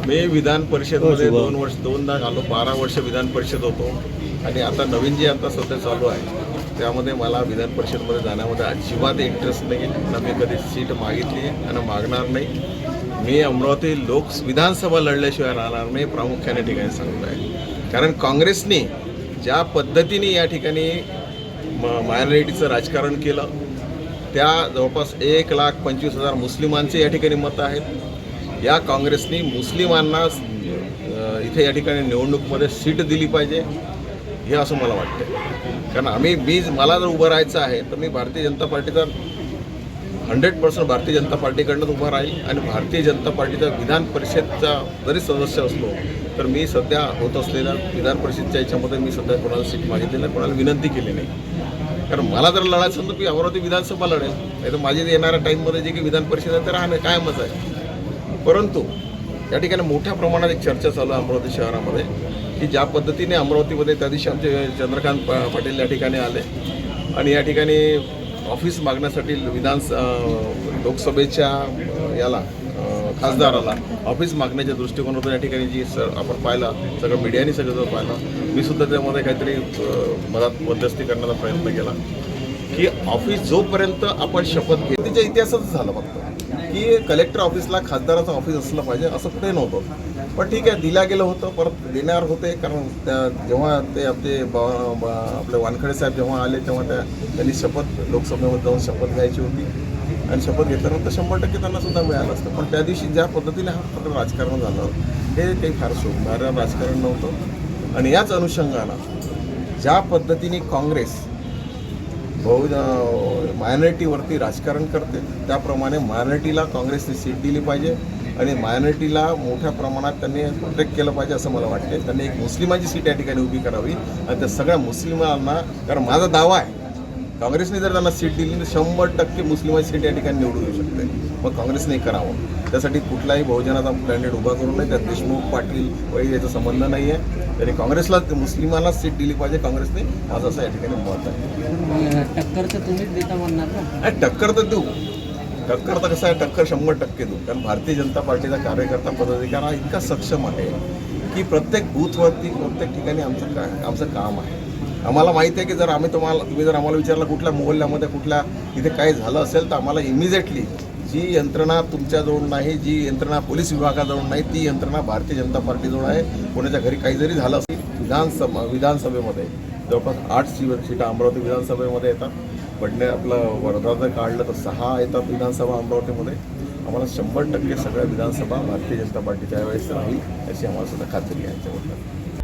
मी विधान परिषदमध्ये 2 वर्ष आलो, 12 वर्ष विधान परिषद होतो आणि आता नवीन जे आता सध्या चालू आहे त्यामध्ये मला विधान परिषदमध्ये जाण्यामध्ये अजिबात इंटरेस्ट नाही. ना मी कधी सीट मागितली आणि मागणार नाही. मी अमरावती विधानसभा लढल्याशिवाय राहणार नाही, प्रामुख्याने ठिकाणी सांगतो आहे. कारण काँग्रेसने ज्या पद्धतीने या ठिकाणी मायनॉरिटीचं राजकारण केलं, त्या जवळपास 1,25,000 मुस्लिमांचे या ठिकाणी मतं आहेत. या काँग्रेसने मुस्लिमांना इथे या ठिकाणी निवडणुकीमध्ये सीट दिली पाहिजे हे असं मला वाटतं. कारण मला जर उभं राहायचं आहे तर मी भारतीय जनता पार्टीचा 100% भारतीय जनता पार्टीकडनंच उभा राहील आणि भारतीय जनता पार्टीचा विधान परिषदचा जरी सदस्य असलो तर मी सध्या होत असलेल्या विधान परिषदच्या याच्यामध्ये मी सध्या कोणाला सीट मागितली नाही, कोणाला विनंती केली नाही. कारण मला जर लढायचं असेल तर मी अमरावती विधानसभा लढेल, नाही तर माझी येणाऱ्या टाईममध्ये जे की विधान परिषद आहे ते राहणं कायमच आहे. परंतु या ठिकाणी मोठ्या प्रमाणात एक चर्चा चालू आहे अमरावती शहरामध्ये की ज्या पद्धतीने अमरावतीमध्ये त्या दिवशी आमचे चंद्रकांत पाटील या ठिकाणी आले आणि या ठिकाणी ऑफिस मागण्यासाठी लोकसभेच्या याला खासदाराला ऑफिस मागण्याच्या दृष्टिकोनातून या ठिकाणी जी आपण पाहिलं, सगळं मीडियाने सगळं पाहिलं. मी सुद्धा त्यामध्ये काहीतरी मध्यस्थी करण्याचा प्रयत्न केला की ऑफिस जोपर्यंत आपण शपथ घेतो त्याच्या इतिहासातच झालं फक्त की कलेक्टर ऑफिसला खासदाराचं ऑफिस असलं पाहिजे असं कुठे नव्हतं. पण ठीक आहे, दिल्या गेलं होतं, परत देणार होते. कारण जेव्हा ते आपले वानखडे साहेब जेव्हा आले तेव्हा त्यांनी शपथ लोकसभेमध्ये जाऊन शपथ घ्यायची होती आणि शपथ घेतल्यानंतर 100% त्यांना सुद्धा मिळालं असतं. पण त्या दिवशी ज्या पद्धतीने हा प्रकार राजकारण झालं हे काही फार शोभणारं राजकारण नव्हतं. आणि याच अनुषंगानं ज्या पद्धतीने काँग्रेस मायनॉरिटीवरती राजकारण करते त्याप्रमाणे मायनॉरिटीला काँग्रेसने सीट दिली पाहिजे आणि मायनॉरिटीला मोठ्या प्रमाणात त्यांनी प्रोटेक्ट केलं पाहिजे असं मला वाटते. त्यांनी एक मुस्लिमांची सीट या ठिकाणी उभी करावी आणि त्या सगळ्या मुस्लिमांना, कारण माझा दावा आहे काँग्रेसने जर त्यांना सीट दिली तर 100% मुस्लिमांची सीट या ठिकाणी निवडून येऊ शकते. मग काँग्रेसने करावं. त्यासाठी कुठलाही बहुजनाचा कॅन्डिडेट उभा करू नये. त्यात देशमुख पाटील वगैरे याचा संबंध नाही आहे. तरी काँग्रेसला मुस्लिमांना सीट दिली पाहिजे काँग्रेसने, माझं असं या ठिकाणी मत आहे. टक्कर तर तुम्हीच देता म्हणणार ना? टक्कर तर देऊ. टक्कर तर कसं आहे, टक्कर 100% देऊ. कारण भारतीय जनता पार्टीचा कार्यकर्ता पदाधिकारी हा इतका सक्षम आहे की प्रत्येक बूथवरती प्रत्येक ठिकाणी आमचं काम आहे. आम्हाला माहिती आहे की जर तुम्ही जर आम्हाला विचारलं कुठल्या मोहल्ल्यामध्ये कुठल्या इथे काय झालं असेल तर आम्हाला इमिजिएटली जी यंत्रणा तुमच्याजवळ नाही, जी यंत्रणा पोलीस विभागाजवळ नाही, ती यंत्रणा भारतीय जनता पार्टीजवळ आहे. कोणाच्या घरी काही जरी झालं असेल विधानसभेमध्ये जवळपास 8 सीटा अमरावती विधानसभेमध्ये येतात. आपलं वर्धा काढलं तर 6 येतात विधानसभा अमरावतीमध्ये. आम्हाला 100% सगळ्या विधानसभा भारतीय जनता पार्टीच्या वेळेस राहील अशी आम्हाला सुद्धा खात्री आहे याच्याबद्दल.